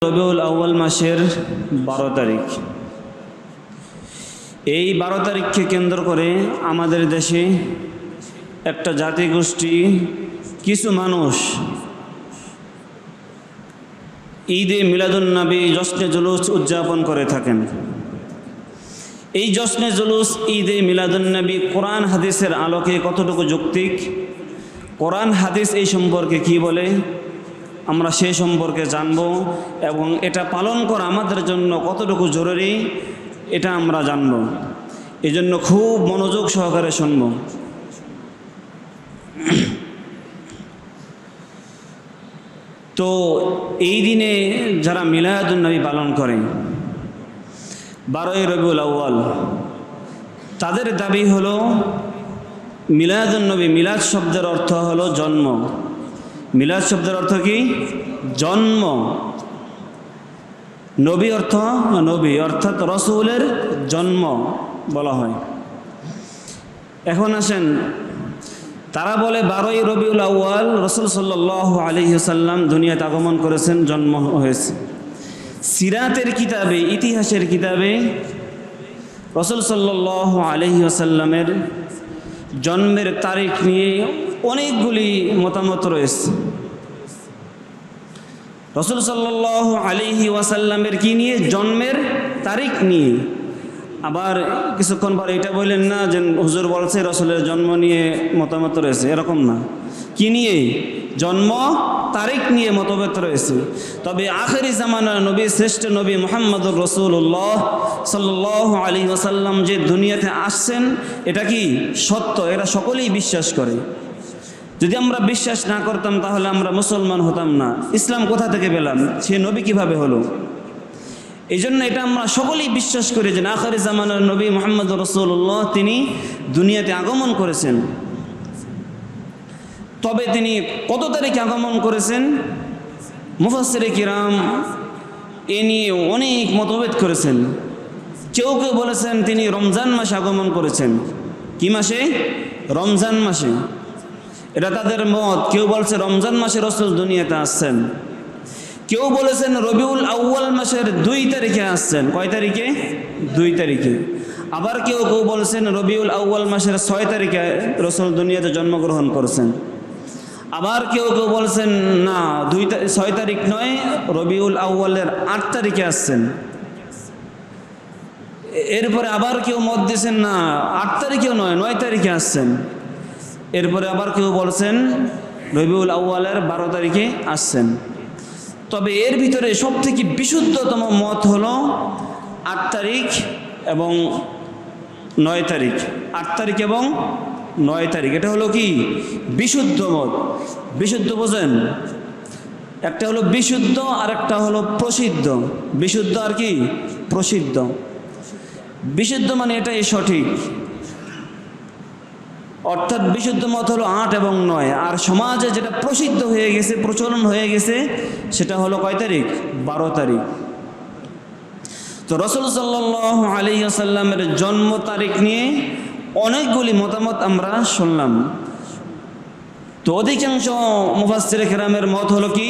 রবিউল আউয়াল মাসের 12 তারিখ। এই 12 তারিখকে কেন্দ্র করে আমাদের দেশে একটা জাতিগোষ্ঠী, কিছু মানুষ ঈদে মিলাদুন্নবী জশ্নে জুলুস উদযাপন করে থাকেন। এই জশ্নে জুলুস ঈদে মিলাদুন্নবী কোরআন হাদিসের আলোকে কতটুকু যৌক্তিক, কোরআন হাদিস এই সম্পর্কে কি বলে, আমরা সেই সম্পর্কে জানব এবং এটা পালন করা আমাদের জন্য কতটুকু জরুরি এটা আমরা জানব। এই জন্য খুব মনোযোগ সহকারে শুনব। তো এই দিনে যারা মিলাদুন্নবী পালন করে 12ই রবিউল আউয়াল, তাদের দাবি হলো মিলাদুন্নবী, মিলাদ শব্দের অর্থ হলো জন্ম। মিলাদ শব্দের অর্থ কি? জন্ম। নবী অর্থ নবী, অর্থাৎ রসুলের জন্ম বলা হয়। এখন আসেন, তারা বলে 12ই রবিউল আউয়াল রসুল সাল্লাল্লাহু আলাইহি ওয়াসাল্লাম দুনিয়াতে আগমন করেছেন, জন্ম হয়েছে। সিরাতের কিতাবে, ইতিহাসের কিতাবে রসুল সাল্লাল্লাহু আলাইহি ওয়াসাল্লামের জন্মের তারিখ নিয়ে অনেকগুলি মতামত রয়েছে। রসুল সাল্লাল্লাহু আলাইহি ওয়াসাল্লামের কি নিয়ে? জন্মের তারিখ নিয়ে। আবার কিছুক্ষণ পর এটা বললেন না যে হুজুর বলছে রসুলের জন্ম নিয়ে মতামত রয়েছে, এরকম না। কি নিয়ে? জন্ম তারিখ নিয়ে মতভেদ রয়েছে। তবে আখেরি জামানার নবী, শ্রেষ্ঠ নবী মুহাম্মদুর রাসূলুল্লাহ সাল্লাল্লাহু আলাইহি ওয়াসাল্লাম যে দুনিয়াতে আসছেন, এটা কি সত্য, এরা সকলেই বিশ্বাস করে। যদি আমরা বিশ্বাস না করতাম তাহলে আমরা মুসলমান হতাম না। ইসলাম কোথা থেকে পেলাম? সে নবী কিভাবে হলো? এই জন্য এটা আমরা সকলেই বিশ্বাস করি যে আখেরি জামানার নবী মুহাম্মদুর রাসূলুল্লাহ তিনি দুনিয়াতে আগমন করেছেন। তবে তিনি কত তারিখে আগমন করেছেন, মুফাসসিরে কিরাম এ নিয়ে অনেক মতভেদ করেছেন। কেউ কেউ বলেছেন তিনি রমজান মাসে আগমন করেছেন। কি মাসে? রমজান মাসে। এটা তাদের মত। কেউ বলছে রমজান মাসে রসুল দুনিয়াতে আসছেন। কেউ বলেছেন রবিউল আউয়াল মাসের 2 তারিখে আসছেন। কয় তারিখে? 2 তারিখে। আবার কেউ কেউ বলেছেন রবিউল আউয়াল মাসের 6 তারিখে রসুল দুনিয়াতে জন্মগ্রহণ করেছেন। আবার কেউ কেউ বলছেন না, 6 তারিখ নয়, রবিউল আউয়ালের 8 তারিখে আসছেন। এরপরে আবার কেউ মত দিয়েছেন না, 8 তারিখেও নয়, 9 তারিখে আসছেন। এরপরে আবার কেউ বলছেন রবিউল আউয়ালের 12 তারিখে আসছেন। তবে এর ভিতরে সবথেকে বিশুদ্ধতম মত হলো 8 তারিখ এবং 9 তারিখ। 8 তারিখ এবং 9 তারিখ, এটা হলো কি বিশুদ্ধ মত। বিশুদ্ধ বোঝেন? একটা হলো বিশুদ্ধ আর একটা হলো প্রসিদ্ধ। বিশুদ্ধ আর কি প্রসিদ্ধ। বিশুদ্ধ মানে এটাই সঠিক, অর্থাৎ বিশুদ্ধ মত হলো 8 এবং 9। আর সমাজে যেটা প্রসিদ্ধ হয়ে গেছে, প্রচলন হয়ে গেছে, সেটা হলো কয় তারিখ? 12 তারিখ। তো রাসূল সাল্লাল্লাহু আলাইহি ওয়াসাল্লামের জন্ম তারিখ নিয়ে অনেকগুলি মতামত আমরা শুনলাম। তো অধিকাংশ মুফাসসিরে কেরামের মত হলো কি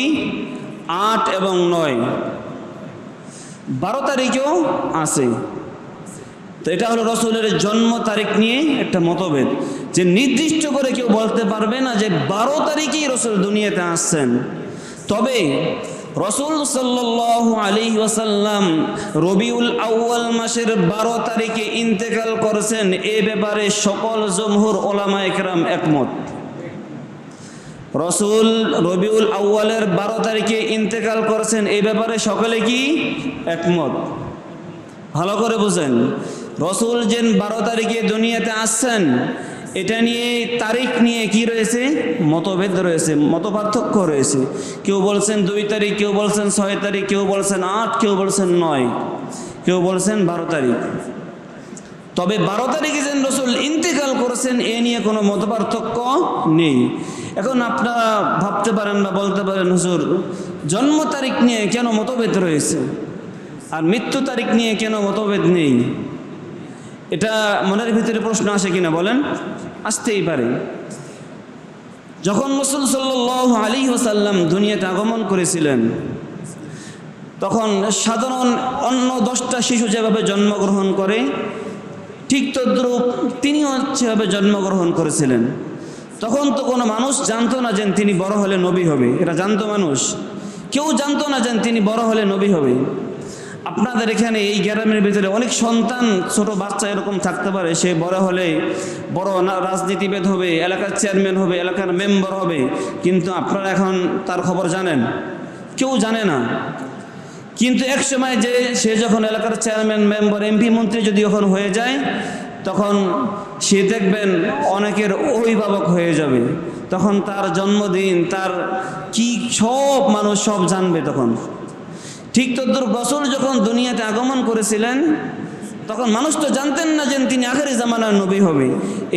8 এবং 9। 12 তারিখেও আছে। তো এটা হলো রসুলের জন্ম তারিখ নিয়ে একটা মতভেদ, যে নির্দিষ্ট করে কেউ বলতে পারবে না যে 12 তারিখেই রসুল দুনিয়াতে আসছেন। তবে রসুল সাল্লাল্লাহু আলাইহি ওয়াসাল্লাম রবিউল আউয়াল মাসের 12 তারিখে ইন্তেকাল করেছেন, এ ব্যাপারে সকল জমহুর উলামায়ে কেরাম একমত। রসুল রবিউল আউয়ালের 12 তারিখে ইন্তেকাল করেছেন, এই ব্যাপারে সকলে কি একমত। ভালো করে বুঝেন, রসুল যে 12 তারিখে দুনিয়াতে আসছেন, এটা নিয়ে তারিখ নিয়ে কি রয়েছে? মতভেদ রয়েছে, মতপার্থক্য রয়েছে। কেউ বলছেন 2 তারিখ, কেউ বলছেন 6 তারিখ, কেউ বলছেন 8, কেউ বলছেন 9, কেউ বলছেন 12 তারিখ। তবে 12 তারিখে যেন রসুল ইন্তেকাল করেছেন এ নিয়ে কোনো মতপার্থক্য নেই। এখন আপনারা ভাবতে পারেন বা বলতে পারেন, হুজুর জন্ম তারিখ নিয়ে কেন মতভেদ রয়েছে আর মৃত্যু তারিখ নিয়ে কেন মতভেদ নেই? এটা মনের ভিতরে প্রশ্ন আসে কিনা বলেন? আসতেই পারে। যখন রাসূল সাল্লাল্লাহু আলাইহি ওয়াসাল্লাম দুনিয়াতে আগমন করেছিলেন, তখন সাধারণ অন্য 10টা শিশু যেভাবে জন্মগ্রহণ করে ঠিক তদ্রূপ তিনিও সেভাবে জন্মগ্রহণ করেছিলেন। তখন তো কোনো মানুষ জানতো না যে তিনি বড় হলে নবী হবে, এটা জানতো মানুষ? কেউ জানতো না যে তিনি বড় হলে নবী হবে। আপনাদের এখানে এই গ্রামের ভিতরে অনেক সন্তান, ছোট বাচ্চা এরকম থাকতে পারে, সে বড় হলে বড় রাজনীতিবিদ হবে, এলাকার চেয়ারম্যান হবে, এলাকার মেম্বার হবে, কিন্তু আপনারা এখন তার খবর জানেন? কেউ জানে না। কিন্তু এক সময় যে সে যখন এলাকার চেয়ারম্যান, মেম্বার, এমপি, মন্ত্রী যদি যখন হয়ে যায়, তখন সে দেখবেন অনেকের অভিভাবক হয়ে যাবে। তখন তার জন্মদিন, তার কি সব মানুষ সব জানবে তখন। ঠিক তদ্রুপ রাসূল যখন দুনিয়াতে আগমন করেছিলেন, তখন মানুষ তো জানতেন না যে তিনি আখেরি জামানার নবী হবে।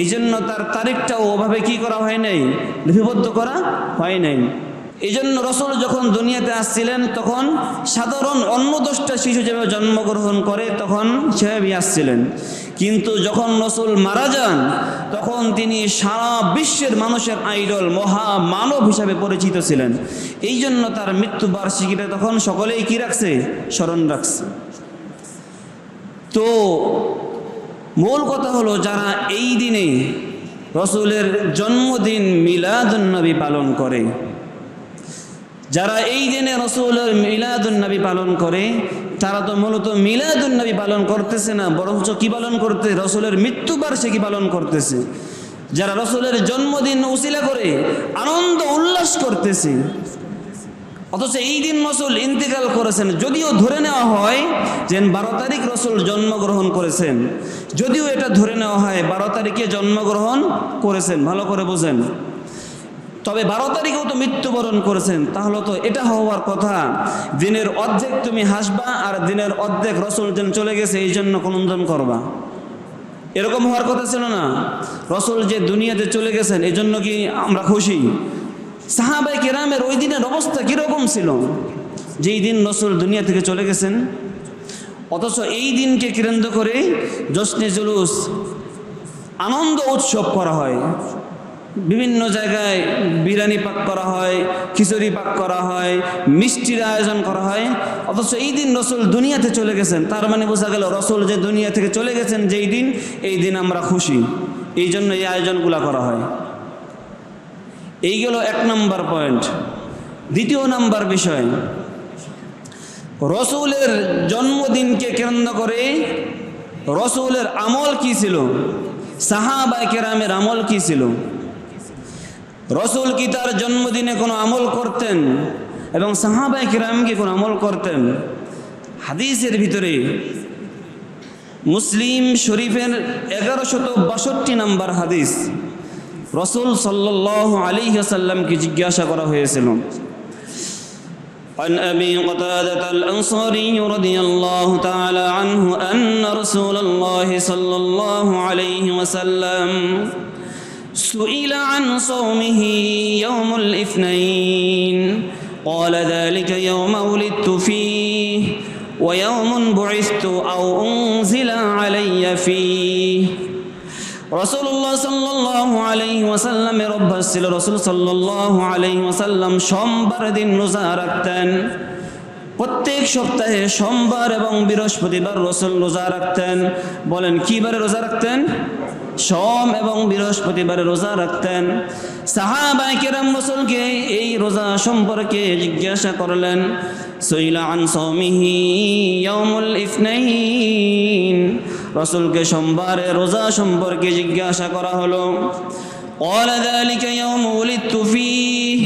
এই জন্য তার তারিখটাও ওভাবে কি করা হয় নাই, লিপিবদ্ধ করা হয় নাই। এই জন্য রাসূল যখন দুনিয়াতে আসছিলেন, তখন সাধারণ অন্য 10টা শিশু যেভাবে জন্মগ্রহণ করে তখন সেভাবেই আসছিলেন। কিন্তু যখন রাসূল মারা যান, তখন তিনি সারা বিশ্বের মানুষের আইডল, মহামানব হিসাবে পরিচিত ছিলেন। এই জন্য তার মৃত্যুবার্ষিকীটা তখন সকলেই কি রাখছে, স্মরণ রাখছে। তো মূল কথা হলো, যারা এই দিনে রাসূলের জন্মদিন মিলাদুন নবী পালন করে, যারা এই দিনে রাসূলের মিলাদুন নবী পালন করে, তারা তো মূলত মিলাদুন নবী পালন করতেছে না, বরঞ্চ কি পালন করতে, রাসূলের মৃত্যুবার্ষিকী পালন করতেছে। যারা রাসূলের জন্মদিন উসিলা করে আনন্দ উল্লাস করতেছে, অথচ এই দিন রাসূল ইন্তেকাল করেছেন। যদিও ধরে নেওয়া হয় যে 12 তারিখ রাসূল জন্মগ্রহণ করেছেন, যদিও এটা ধরে নেওয়া হয় 12 তারিখে জন্মগ্রহণ করেছেন, ভালো করে বোঝেন, তবে 12 তারিখেও তো মৃত্যুবরণ করেছেন। তাহলে তো এটা হওয়ার কথা, দিনের অর্ধেক তুমি হাসবা আর দিনের অর্ধেক রাসূল যেন চলে গেছে এই জন্য ক্রন্দন করবা, এরকম হওয়ার কথা ছিল না। রাসূল যে দুনিয়াতে চলে গেছেন এই জন্য কি আমরা খুশি? সাহাবায়ে কেরামের ওই দিনের অবস্থা কীরকম ছিল, যেই দিন রাসূল দুনিয়া থেকে চলে গেছেন? অথচ এই দিনকে কেন্দ্র করে জশ্নে জুলুস, আনন্দ উৎসব করা হয়। বিভিন্ন জায়গায় বিরিয়ানি পাক করা হয়, খিচুড়ি পাক করা হয়, মিষ্টির আয়োজন করা হয়। অথচ এই দিন রাসূল দুনিয়াতে চলে গেছেন, তার মানে বোঝা গেল রাসূল যে দুনিয়া থেকে চলে গেছেন যেই দিন, এই দিন আমরা খুশি, এই জন্য এই আয়োজনগুলো করা হয়। এই গেল 1 নম্বর পয়েন্ট। 2 নম্বর বিষয়, রাসূলের জন্মদিনকে কেন্দ্র করে রাসূলের আমল কি ছিল, সাহাবায়ে কেরামের আমল কি ছিল? রাসূল কি তার জন্মদিনে কোনো আমল করতেন এবং সাহাবায়ে কেরাম কি কোনো আমল করতেন? হাদিসের ভিতরে মুসলিম শরীফের 1162 নম্বর হাদিস, রাসূল সাল্লাল্লাহু আলাইহি ওয়াসাল্লামকে জিজ্ঞাসা করা হয়েছিল, عن أبي قتادة الأنصاري رضي الله تعالى عنه أن رسول الله صلى الله عليه وسلم سئل عن صومه يوم الاثنين قال ذلك يوم ولدت فيه ويوم بعثت أو أنزل علي فيه। রাসূলুল্লাহ সাল্লাল্লাহু আলাইহি ওয়াসাল্লামের অভ্যাস ছিল, রাসূল সাল্লাল্লাহু আলাইহি ওয়াসাল্লাম সোমবার দিন রোজা রাখতেন। প্রত্যেক সপ্তাহে সোমবার এবং বৃহস্পতিবার রাসূল রোজা রাখতেন। বলেন কি বারে রোজা রাখতেন? সোম এবং বৃহস্পতিবারে রোজা রাখতেন। সাহাবায়ে কেরাম রাসূলকে এই রোজা সম্পর্কে জিজ্ঞাসা করলেন, সুইলা আন সাওমিহি ইয়াউমুল ইসনাইন, রাসূলকে সোমবারে রোজা সম্পর্কে জিজ্ঞাসা করা হলো। ক্বালা যালিকা ইয়াউমু উলিদতু ফীহ,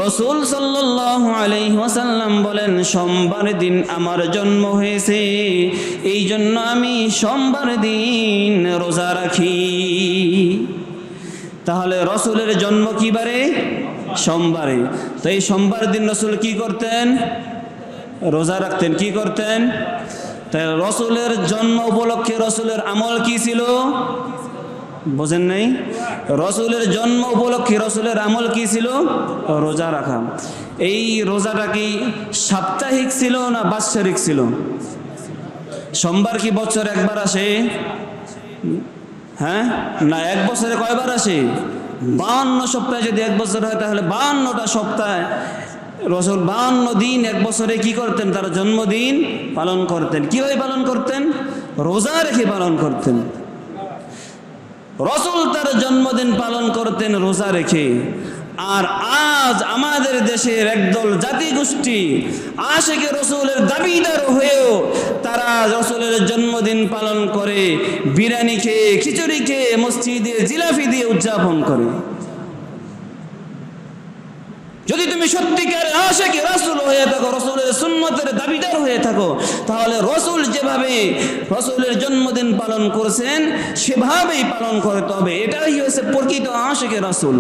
রাসূল সাল্লাল্লাহু আলাইহি ওয়াসাল্লাম বলেন, সোমবার দিন আমার জন্ম হয়েছে, এই জন্য আমি সোমবার দিন রোজা রাখি। তাহলে রাসূলের জন্ম কি বারে? সোমবারে। তো এই সোমবার দিন রাসূল কি করতেন? রোজা রাখতেন। কি করতেন? তাই রাসূলের জন্ম উপলক্ষে রাসূলের আমল কি ছিল? বোঝেন নাই? রাসূলের জন্ম উপলক্ষে রাসূলের আমল কি ছিল? রোজা রাখা। এই রোজাটা কি সাপ্তাহিক ছিল না বাৎসরিক ছিল? সোমবার কি বছর একবার আসে? হ্যাঁ না, 1 বছরে কয়বার আসে? 52 সপ্তাহে যদি 1 বছর হয় তাহলে 52টা সপ্তাহে রাসূল 52 দিন এক বছরে কি করতেন? তার জন্মদিন পালন করতেন। কিভাবে পালন করতেন? রোজা রেখে পালন করতেন। রাসূল তার জন্মদিন পালন করতেন রোজা রেখে। আর আজ আমাদের দেশের একদল জাতিগোষ্ঠী আশিকে রাসূলের দাবিদার হয়েও তারা রাসূলের জন্মদিন পালন করে বিরিয়ানি খেয়ে, খিচুড়ি খেয়ে, মসজিদে জিলাপি দিয়ে উদযাপন করে। যদি তুমি সত্যিকার আশিকে রাসূল হয়ে থাকো, রাসূলের সুন্নতের দাবিদার হয়ে থাকো, তাহলে রাসূল যেভাবে রাসূলের জন্মদিন পালন করেছেন সেভাবেই পালন করতে হবে। এটাই হচ্ছে প্রকৃত আশিকে রাসূল।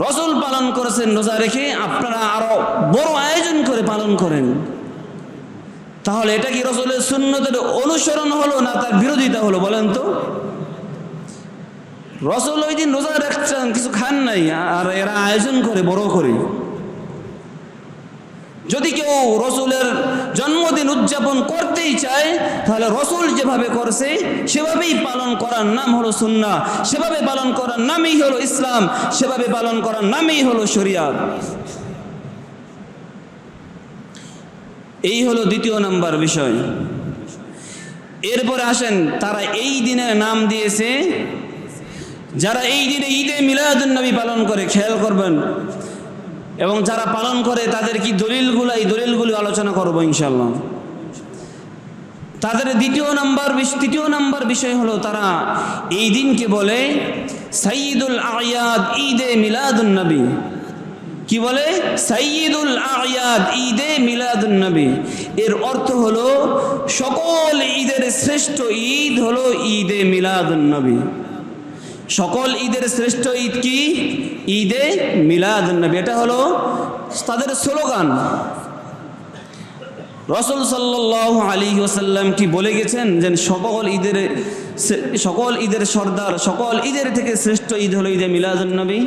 রাসূল পালন করেছেন রোজা রেখে, আপনারা আরো বড় আয়োজন করে পালন করেন, তাহলে এটা কি রাসূলের সুন্নতের অনুসরণ হলো না তার বিরোধিতা হলো? বলেন তো। রাসূল ওই দিন রোজা রাখছেন, কিছু খান নাই, আর এরা আয়োজন করে বড় করে। যদি কেউ রাসূলের জন্মদিন উদযাপন করতেই চায়, তাহলে রাসূল যেভাবে করছে সেভাবেই পালন করার নাম হলো সুন্নাহ, সেভাবে পালন করার নামই হলো ইসলাম, সেভাবে পালন করার নামই হলো শরিয়াত। এই হলো দ্বিতীয় নাম্বার বিষয়। এরপরে আসেন, তারা এই দিনের নাম দিয়েছে, যারা এই দিনে ঈদে মিলাদুন নবী পালন করে, খেয়াল করবেন, এবং যারা পালন করে তাদের কি দলিলগুলো, এই দলিলগুলো আলোচনা করব ইনশাআল্লাহ। তাদের তৃতীয় নাম্বার বিষয় হলো তারা এই দিনকে বলে সাইয়্যিদুল আ'য়াদ ঈদে মিলাদুন নবী। কি বলে? সাইয়্যিদুল আ'য়াদ ঈদে মিলাদুন নবী। এর অর্থ হলো সকল ঈদের শ্রেষ্ঠ ঈদ হলো ঈদে মিলাদুন নবী। সকল ঈদের শ্রেষ্ঠ ঈদ কি? ঈদে মিলাদুন নবী। এটা হলো তাদের স্লোগান। রাসূল সাল্লাল্লাহু আলাইহি ওয়াসাল্লাম কি বলে গেছেন যে সকল ঈদের সর্দার, সকল ঈদের থেকে শ্রেষ্ঠ ঈদ হলো ঈদে মিলাদুন নবী।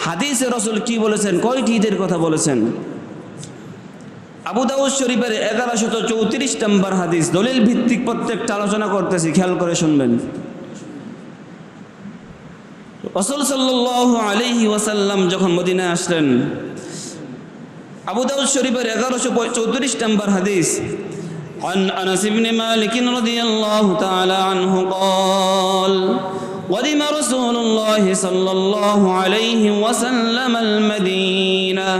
হাদিসে রাসূল কি বলেছেন? কয়টি ঈদের কথা বলেছেন? আবু দাউদ শরীফের 1134 নম্বর হাদিস। দলিল ভিত্তিক প্রত্যেকটা আলোচনা করতেছি, খেয়াল করে শুনবেন। রাসূল সাল্লাল্লাহু আলাইহি ওয়াসাল্লাম যখন মদিনায় আসলেন, আবু দাউদ শরীফের 1134 নম্বর হাদিস, عن أنس بن مالك رضي الله تعالى عنه قال قدم رسول الله صلى الله عليه وسلم المدينة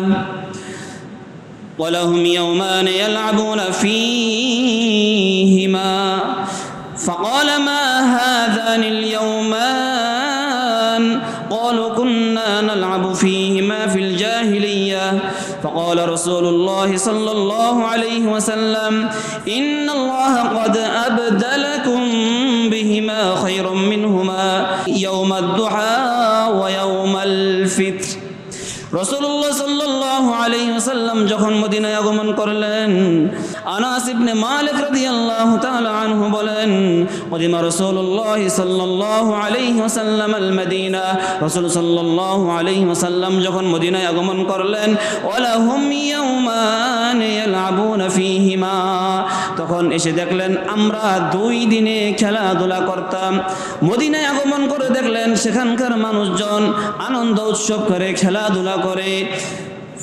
ولهم يومان يلعبون فيهما فقال ما هذان اليومان قالوا كنا نلعب فيهما في الجاهلية فقال رسول الله صلى الله عليه وسلم إن الله قد أبدلكم بهما خيرا منهما يوم الضحى ويوم الفطر। রাসূলুল্লাহ সাল্লাল্লাহু আলাইহি ওয়াসাল্লাম যখন মদিনায় আগমন করলেন, আনাস ইবনে মালিক রাদিয়াল্লাহু তাআলা আনহু বলেন, কদিমা রাসূলুল্লাহ সাল্লাল্লাহু আলাইহি ওয়াসাল্লাম আল মদিনা, রাসূল সাল্লাল্লাহু আলাইহি ওয়াসাল্লাম যখন মদিনায় আগমন করলেন, ওয়ালাহুম ইয়াওমান ইয়ালআবুনা ফীহিমা, তখন এসে দেখলেন আমরা 2 দিনে খেলাধুলা করতাম। মদিনায় আগমন করে দেখলেন সেখানকার মানুষজন আনন্দ উৎসব করে, খেলাধুলা করে।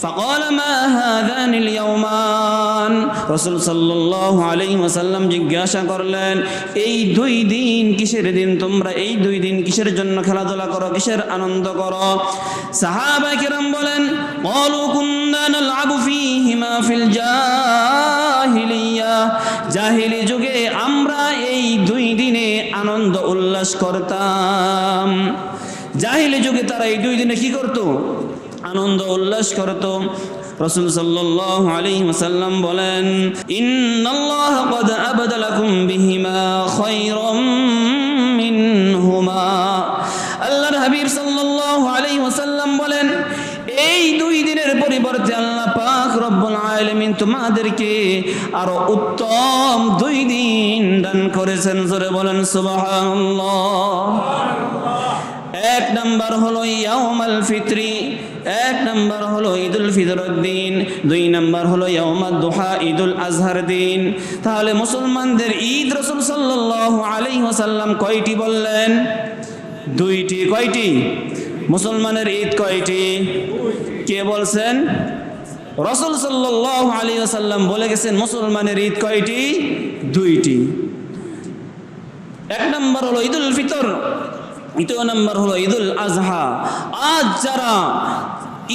فقال ما هذان اليومان, রাসূল সাল্লাল্লাহু আলাইহি ওয়াসাল্লাম জিজ্ঞাসা করলেন, এই 2 দিন কিসের দিন? তোমরা এই 2 দিন কিসের জন্য খেলাধুলা করো, কিসের আনন্দ করো? সাহাবায়ে কেরাম বলেন, ক্বালু কুননা নালআবু ফীহিমা ফিল জাহিলিয়া, জাহিলি যুগে আমরা এই 2 দিনে আনন্দ উল্লাস করতাম। জাহিলি যুগে তারা এই 2 দিনে কি করত? আনন্দ উল্লাস করত। রাসূল সাল্লাল্লাহু আলাইহি ওয়াসাল্লাম বলেন, ইন্নাল্লাহা ক্বাদ আবদালাকুম বিহিমা খায়রাম মিনহুমা। আল্লাহর হাবিব সাল্লাল্লাহু আলাইহি ওয়াসাল্লাম বলেন, এই 2 দিনের পরিবর্তে আল্লাহ পাক রব্বুল আলামিন তোমাদেরকে আরো উত্তম 2 দিন দান করেছেন। জোরে বলেন সুবহানাল্লাহ। 1 নাম্বার হলো ইয়াউমুল ফিতরি, 1 নাম্বার হলো ঈদুল ফিতরের দিন, 2 নাম্বার হলো ইয়াউমুদ দুহা ঈদুল আজহার দিন। তাহলে মুসলমানদের ঈদ রাসূল সাল্লাল্লাহু আলাইহি ওয়াসাল্লাম কয়টি বললেন? 2টি। কয়টি? মুসলমানের ঈদ কয়টি? কে বলছেন? রাসূল সাল্লাল্লাহু আলাইহি ওয়াসাল্লাম বলে গেছেন মুসলমানের ঈদ কয়টি? দুইটি। এক নম্বর হলো ঈদুল ফিতর, দ্বিতীয় নম্বর হলো ঈদুল আজহা। আজ যারা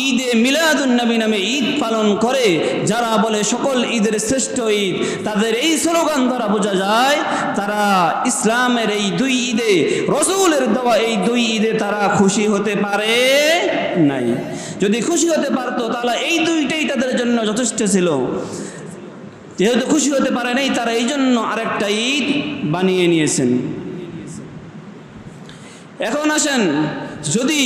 ঈদে মিলাদুন নবী নামে ঈদ পালন করে, যারা বলে সকল ঈদের শ্রেষ্ঠ ঈদ, তাদের এই স্লোগান দ্বারা বোঝা যায় তারা ইসলামের এই দুই ঈদে, রাসূলের দেওয়া এই দুই ঈদে তারা খুশি হতে পারে নাই। যদি খুশি হতে পারতো তাহলে এই দুইটাই তাদের জন্য যথেষ্ট ছিল। যেহেতু খুশি হতে পারে নাই, তারা এই জন্য আরেকটা ঈদ বানিয়ে নিয়েছেন। এখন আসেন, যদি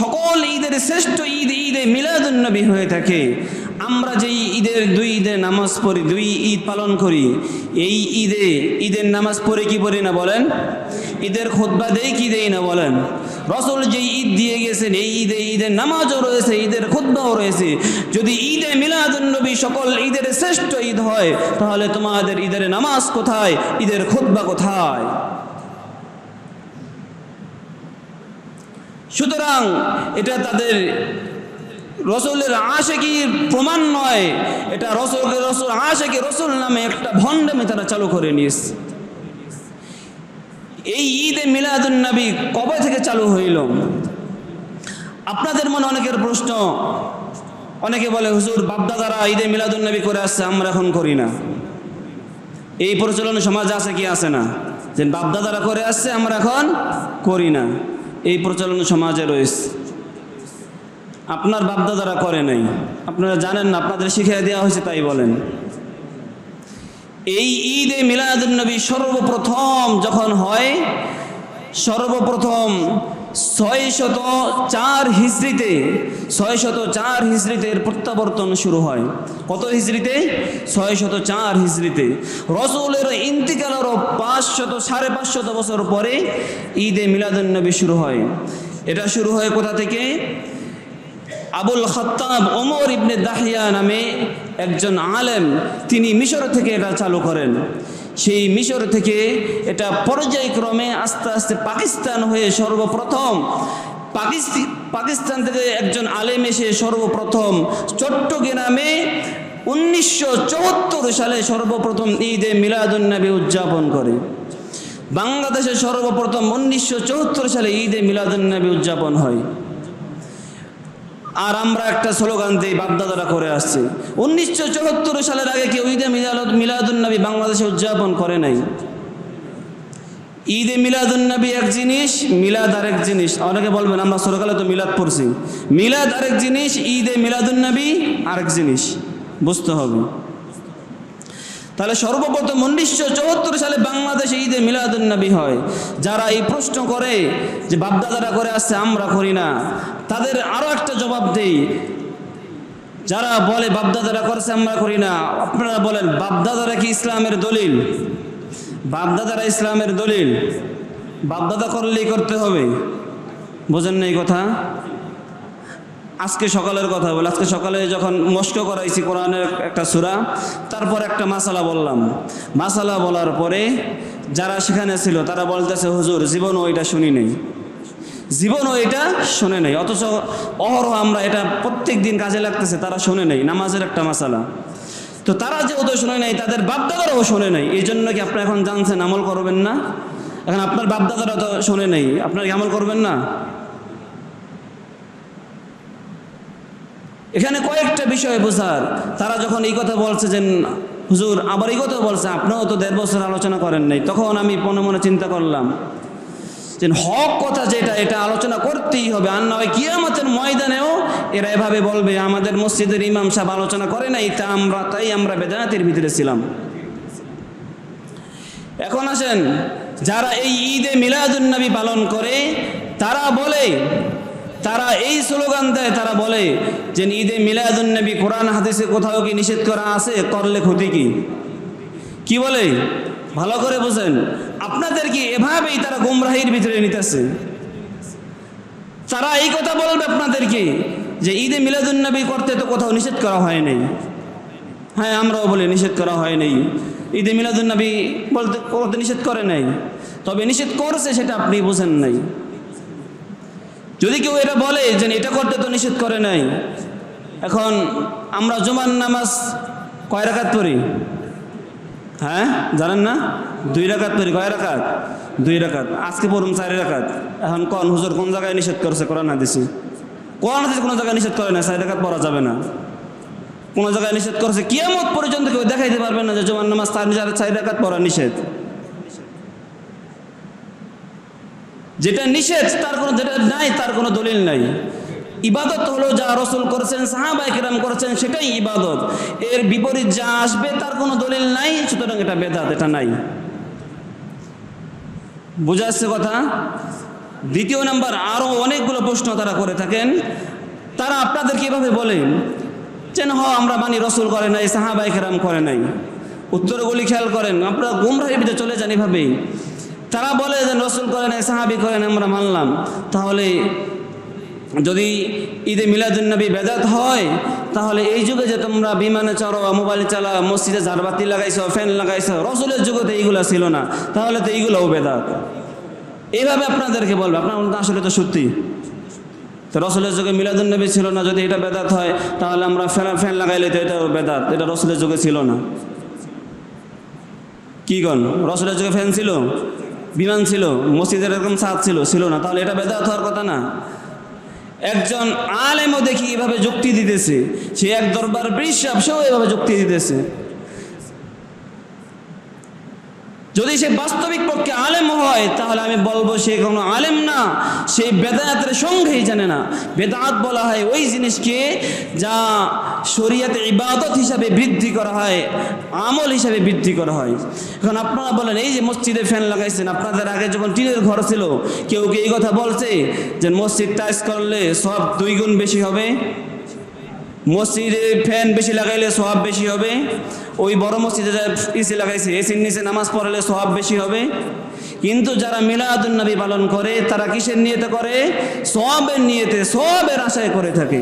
সকল ঈদের শ্রেষ্ঠ ঈদ ঈদে মিলাদুন নবী হয়ে থাকে, আমরা যেই দুই ঈদের নামাজ পড়ি, দুই ঈদ পালন করি, এই ঈদের নামাজ পড়ে কি পড়ি না বলেন? ঈদের খুতবা দেই কি দেই না বলেন? রাসূল যেই ঈদ দিয়ে গেছেন এই ঈদের নামাজও রয়েছে, ঈদের খুতবাও রয়েছে। যদি ঈদে মিলাদুন নবী সকল ঈদের শ্রেষ্ঠ ঈদ হয়, তাহলে তোমাদের ঈদের নামাজ কোথায়? ঈদের খুতবা কোথায়? সুতরাং এটা তাদের রাসূলের আশিকির প্রমাণ নয়, এটা রাসূল আশিকি রাসূল নামে একটা ভণ্ডামি তারা চালু করে নিয়েছে। এই ঈদে মিলাদুন নবী কবে থেকে চালু হইল? আপনাদের মনে অনেকের প্রশ্ন, অনেকে বলে হুজুর বাপদাদারা ঈদে মিলাদুন নবী করে আসছে, আমরা এখন করি না। এই প্রচলন সমাজে আছে কি আছে না? যে বাপদাদারা করে আসছে, আমরা এখন করি না, এই প্রচলন সমাজে রয়েছে। আপনার বাপদাদারা করে নাই, আপনারা জানেন না, আপনাদের শিখিয়ে দেওয়া হয়েছে তাই বলেন। এই ঈদে মিলাদুন নবী সর্বপ্রথম যখন হয়, সর্বপ্রথম 604 হিজরিতে, 604 হিজরিতে এর প্রত্যাবর্তন শুরু হয়। কত হিজরিতে? 604 হিজরিতে। রাসূলের ইন্তিকালেরও 500-550 বছর পরে ঈদে মিলাদুন নবী শুরু হয়। এটা শুরু হয় কোথা থেকে? আবুল খাত্তাব ওমর ইবনে দাহিয়া নামে একজন আলেম, তিনি মিশর থেকে এটা চালু করেন। সেই মিশর থেকে এটা পর্যায়ক্রমে আস্তে আস্তে পাকিস্তান হয়ে সর্বপ্রথম পাকিস্তান থেকে একজন আলেম এসে সর্বপ্রথম চট্টগ্রামে 1974 সালে সর্বপ্রথম ঈদে মিলাদুন নবী উদযাপন করে। বাংলাদেশে সর্বপ্রথম 1974 সালে ঈদে মিলাদুন নবী উদযাপন হয়। আর আমরা একটা স্লোগান দিই, বাপদাদারা করে আসছে। 1974 সালের আগে কেউ ঈদে মিলাদুন নবী বাংলাদেশে উদযাপন করে নাই। ঈদে মিলাদুন নবী এক জিনিস, মিলাদ আরেক জিনিস। অনেকে বলবেন আমরা ছোটকালে তো মিলাদ পড়ছি। মিলাদ আরেক জিনিস, ঈদে মিলাদুন নবী আরেক জিনিস, বুঝতে হবে। তাহলে সর্বপ্রথম 1974 সালে বাংলাদেশে ঈদে মিলাদুন নবী হয়। যারা এই প্রশ্ন করে যে বাপদাদারা করে আসছে, আমরা করি না, তাদের আরো একটা জবাব দেই। যারা বলে বাপদাদারা করছে আমরা করি না, আপনারা বলেন বাপদাদারা কি ইসলামের দলিল? বাপদাদারা ইসলামের দলিল? বাপদাদা করলেই করতে হবে? বোঝেন না এই কথা? আজকে সকালের কথা বলে, আজকে সকালে যখন মস্ক করাইছি কোরআনের একটা সূরা, তারপর একটা মাসালা বললাম। মাসালা বলার পরে যারা সেখানে ছিল তারা বলতেছে হুজুর জীবনও এটা শুনি নেই, জীবনও এটা শোনে নেই, অথচ অহরহ আমরা এটা প্রত্যেক দিন কাজে লাগতেছে, তারা শোনে নেই নামাজের একটা মাসালা। তো তারা যেহেতু শোনে নাই, তাদের বাপদাদারাও শোনে নাই, এই জন্য কি আপনি এখন জানছেন আমল করবেন না? এখন আপনার বাপদাদারা তো শোনে নেই, আপনার কি আমল করবেন না? এখানে কয়েকটা বিষয় বোঝার। তারা যখন এই কথা বলছে যে হুজুর আবার এই কথা বলছে, আপনিও তো 1.5 বছর আলোচনা করেন নাই, তখন আমি মনে মনে চিন্তা করলাম যে হক কথা যেটা, এটা আলোচনা করতেই হবে। আর না হয় কিয়ামতের ময়দানেও এরা এভাবে বলবে আমাদের মসজিদের ইমাম সাহেব আলোচনা করে নাই, তাই আমরা বেদাতের ভিতরে ছিলাম। এখন আসেন, যারা এই ঈদে মিলাদুন নবী পালন করে তারা বলে, তারা এই স্লোগান দেয়, তারা বলে যে ঈদে মিলাদুন নবী কোরআন হাদিসে কোথাও কি নিষেধ করা আছে? করলে ক্ষতি কি? কি বলে? ভালো করে বুঝেন। আপনাদের কি এভাবেই তারা গুমরাহির ভিতরে নিতেছে? তারা এই কথা বলবে আপনাদেরকে যে ঈদে মিলাদুন নবী করতে তো কোথাও নিষেধ করা হয় নাই। হ্যাঁ, আমরাও বলি নিষেধ করা হয় নাই, ঈদে মিলাদুন নবী করতে নিষেধ করে নাই, তবে নিষেধ করছে সেটা আপনি বুঝেন নাই। যদি কেউ এটা বলে যে এটা করতে তো নিষেধ করে নাই, এখন আমরা জুমার নামাজ কয় রাকাত পড়ি? হ্যাঁ জানেন না? 2 রাকাত পড়ি। কয় রাকাত? 2 রাকাত। আজকে পড়ুন 4 রাকাত। এখন কোন হুজুর কোন জায়গায় নিষেধ করছে? কোরআন হাদিসে কোনো জায়গায় নিষেধ করে না 4 রাকাত পড়া যাবে না। কোন জায়গায় নিষেধ করছে? কিয়ামত পর্যন্ত কেউ দেখাইতে পারবে না যে জুমার নামাজ 4 রাকাত পড়া নিষেধ। যেটা নিষেধ তার কোনো, যেটা নাই তার কোনো দলিল নাই। ইবাদত হলো যা রাসূল করেছেন, সাহাবায়ে কেরাম করেছেন, সেটাই ইবাদত। এর বিপরীত যা আসবে তার কোনো দলিল নাই, সুতরাং এটা বেদাত, এটা নাই। বুঝা যাচ্ছে কথা? দ্বিতীয় নাম্বার, আরো অনেকগুলো প্রশ্ন তারা করে থাকেন। তারা আপনাদের কিভাবে বলেন যে আমরা মানি, রাসূল করে নাই, সাহাবায়ে কেরাম করে নাই। উত্তরগুলি খেয়াল করেন, আপনারা গুমরাহির ভিতরে চলে যান এভাবেই। তারা বলে যে রাসূল করে নাই, সাহাবী করে নাই, আমরা মানলাম। তাহলে যদি ঈদে মিলাদুন্নবী বেদাত হয়, তাহলে এই যুগে যে তোমরা বিমানে চড়ো, মোবাইল চালাও, মসজিদে ঝাড়বাতি লাগাইছো, ফ্যান লাগাইছো, রাসূলের যুগে তো এইগুলা ছিল না, তাহলে তো এইগুলোও বেদাত। এইভাবে আপনাদেরকে বলবে। আপনার আসলে তো সত্যি, তো রাসূলের যুগে মিলাদুন্নবী ছিল না, যদি এটা বেদাত হয় তাহলে আমরা ফ্যান লাগাইলে তো এটা বেদাত, এটা রাসূলের যুগে ছিল না। কি গণ? রাসূলের যুগে ফ্যান ছিল, বিমান ছিল, মসজিদের এরকম ছাদ ছিল না, তাহলে এটা বেদাত হওয়ার কথা না। একজন আলেমও দেখি এভাবে যুক্তি দিতেছে, সে এক দরবার বৃষাব, সেও এভাবে যুক্তি দিতেছে। যদি সে বাস্তবিক পক্ষে আলেম হয় তাহলে আমি বলবো সে কোনো আলেম না, সে বেদাতের সংজ্ঞাই জানে না। বেদাত বলা হয় ওই জিনিসকে যা শরীয়তে ইবাদত হিসাবে বৃদ্ধি করা হয়, আমল হিসাবে বৃদ্ধি করা হয়। এখন আপনারা বলেন, এই যে মসজিদে ফ্যান লাগাইছেন, আপনাদের আগে যখন টিনের ঘর ছিল, কেউ কি এই কথা বলছে যে মসজিদ টাইস করলে সব 2 গুণ বেশি হবে? মসজিদে ফ্যান বেশি লাগাইলে সওয়াব বেশি হবে? ওই বড় মসজিদে এসি লাগাইছে, এসির নিচে নামাজ পড়ালে সওয়াব বেশি হবে? কিন্তু যারা মিলাদুন্নবী পালন করে তারা কিসের নিয়তে করে? সওয়াবের নিয়তে, সওয়াবের আশায় করে থাকে।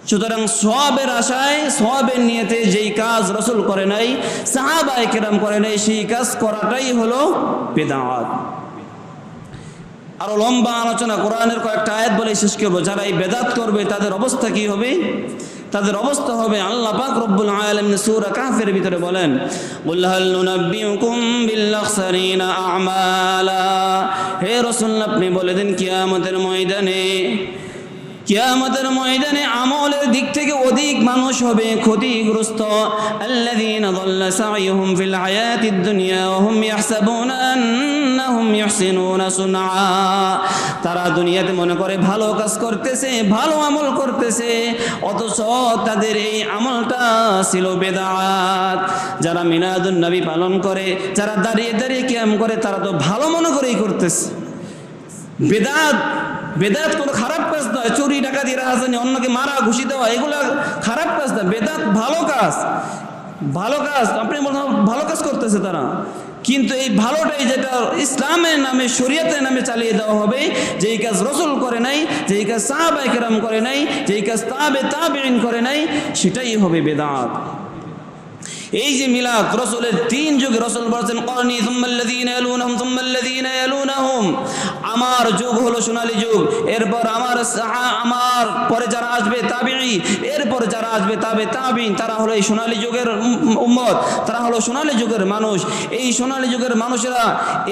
সুতরাং সওয়াবের আশায়, সওয়াবের নিয়তে যেই কাজ রাসূল করে নাই, সাহাবায়ে কেরাম করে নাই, সেই কাজ করাটাই হলো বেদাত। আরো লম্বা আলোচনা, কোরআনের কয়েকটা আয়াত বলে শেষ করবো। যারা এই বেদাত করবে তাদের অবস্থা কি হবে? তাদের অবস্থা হবে, আল্লাহ পাক রব্বুল আলামিন সূরা কাহফের ভিতরে বলেন, কুল হাল নুনাব্বিউকুম বিল আখসারিনা আমালা। হে রাসূল, আপনি বলে দেন কিয়ামতের ময়দানে আমলের দিক থেকে অধিক মানুষ হবে ক্ষতিগ্রস্ত। আল্লাযীনা যাল্লা সাইয়ুহুম ফিল হায়াতিদ দুনিয়া ওয়া হুম ইয়াহসাবুনা আন্নাহুম ইহসিনুনা সুনআ। তারা দুনিয়াতে মনে করে ভালো কাজ করতেছে, ভালো আমল করতেছে, অথচ তাদের এই আমলটা ছিল বেদাত। যারা মিলাদুন্নবী পালন করে, যারা দাঁড়িয়ে দাঁড়িয়ে কিয়াম করে, তারা তো ভালো মনে করেই করতেছে। বেদাত কোনো খারাপ কাজ নয়। চুরি, ডাকাতি, রাহাজানি, অন্যকে মারা, ঘুষি দেওয়া, এগুলা খারাপ কাজ না। বেদাত ভালো কাজ। আপনি ভালো কাজ করতেছে তারা, কিন্তু এই ভালোটাই যেটা ইসলামের নামে, শরীয়তের নামে চালিয়ে দেওয়া হবে, যেই কাজ রাসূল করে নাই, যেই কাজ সাহাবায়ে কেরাম করে নাই, যেই কাজ তাবেঈন করে নাই, সেটাই হবে বেদাত। এই যে মিলাদ, রাসূলের 3 যুগে রাসূল বলেছেন, করনি সুম্মাল্লাযীনা ইয়ালুনাহুম সুম্মাল্লাযীনা ইয়ালুনাহুম, আমার যুগ হলো সোনালী যুগ, এরপর আমার পরে যারা আসবে তাবেঈ, এরপর যারা আসবে তাবেঈন, তারা হলো এই সোনালী যুগের উম্মত, তারা হলো সোনালী যুগের মানুষ। এই সোনালী যুগের মানুষেরা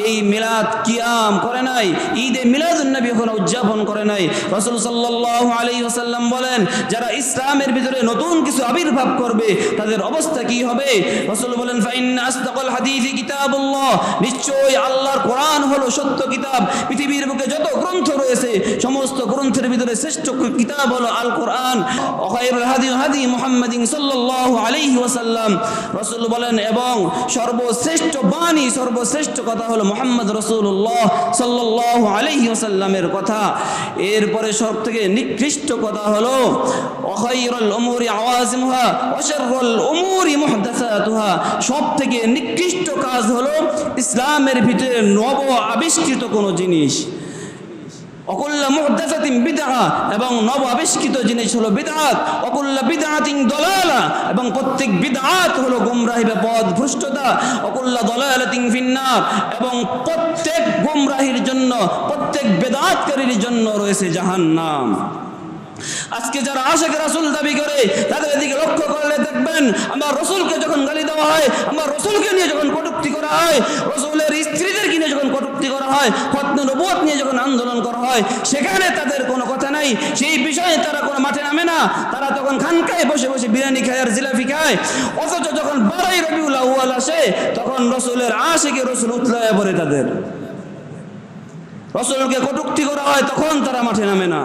এই মিলাদ কিয়াম করে নাই, ঈদে মিলাদুন্নবী এখনো উদযাপন করে নাই। রাসূল সাল্লাল্লাহু আলাইহি ওয়াসাল্লাম বলেন, যারা ইসলামের ভিতরে নতুন কিছু আবির্ভাব করবে তাদের অবস্থা কি হবে? রাসূল বলেন, ফাইন্না আসদাকাল হাদিসি কিতাবুল্লাহ, নিশ্চয়ই আল্লাহর কোরআন হলো সত্য কিতাব। পৃথিবীর বুকে যত গ্রন্থ রয়েছে, সমস্ত গ্রন্থের ভিতরে শ্রেষ্ঠ কিতাব হলো আল কোরআন। খায়রুল হাদি মুহাম্মাদিন সাল্লাল্লাহু আলাইহি ওয়াসাল্লাম। রাসূল বলেন, এবং সর্বশ্রেষ্ঠ বাণী, সর্বশ্রেষ্ঠ কথা হলো মুহাম্মদ রাসূলুল্লাহ সাল্লাল্লাহু আলাইহি ওয়াসাল্লামের কথা। এরপরে সবথেকে নিকৃষ্ট কথা হলো খায়রুল উমুরি আওয়াজিমুহা ওয়া শাররুল উমুরি মুহদাসাতুহা। সবথেকে নিকৃষ্ট কাজ হলো ইসলামের ভিতরে নব আবিষ্কৃত কোনো জিনিস, ওয়াকুল্লু মুহদাসাতিন বিদআহ, এবং নব আবিষ্কৃত জিনিস হলো বিদআত। ওয়াকুল্লু বিদআতিন দালালা, এবং প্রত্যেক বিদআত হলো গোমরাহি বা পথ ভ্রষ্টতা। ওয়াকুল্লু দালালাতিন ফিন্নার, এবং প্রত্যেক গোমরাহির জন্য, প্রত্যেক বিদআতকারীর জন্য রয়েছে জাহান্নাম। আজকে যারা আশিক রাসূল দাবি করে তাদের দিকে লক্ষ্য করলে দেখবেন, আমার রাসূলকে যখন গালি দেওয়া হয়, আমার রাসূলকে নিয়ে যখন কটূক্তি করা হয়, রাসূলের স্ত্রীদেরকে নিয়ে যখন কটূক্তি করা হয়, খতনে নবুয়ত নিয়ে যখন আন্দোলন করা হয়, সেখানে তাদের কোনো কথা নাই, সেই বিষয়ে তারা কোনো মাঠে নামে না। তারা তখন খানকায় বসে বসে বিরিয়ানি খায় আর জিলাপি খায়। অথচ যখন 12ই রবিউল আউয়াল আসে, তখন রাসূলের আশিকে রাসূল উতলায় পড়ে, তাদের রাসূলকে কটূক্তি করা হয়, তখন তারা মাঠে নামে না।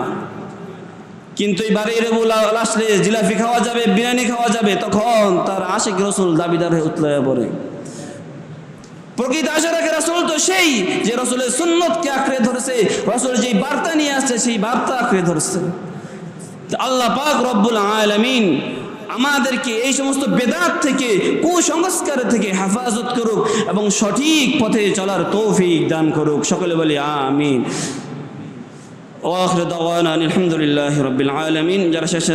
কিন্তু এই 12ই রবিউল আউয়াল আসলে জিলাপি খাওয়া যাবে, বিরিয়ানি খাওয়া যাবে, তখন তার আশিক রাসূল দাবিদার হয়ে উতলায় পড়ে। প্রকৃত আশিক রাসূল তো সেই যে রাসূলের সুন্নতকে আঁকড়ে ধরেছে, রাসূল যেই বার্তা নিয়ে আসছে সেই বার্তা আঁকড়ে ধরেছে। আল্লাহ পাক রব্বুল আলামিন আমাদেরকে এই সমস্ত বেদাত থেকে, কুসংস্কার থেকে হেফাজত করুক এবং সঠিক পথে চলার তৌফিক দান করুক। সকলে বলি আমিন। ওয়া আখিরু দাওয়ানা আলহামদুলিল্লাহি রাব্বিল আলামিন। যারা শেষ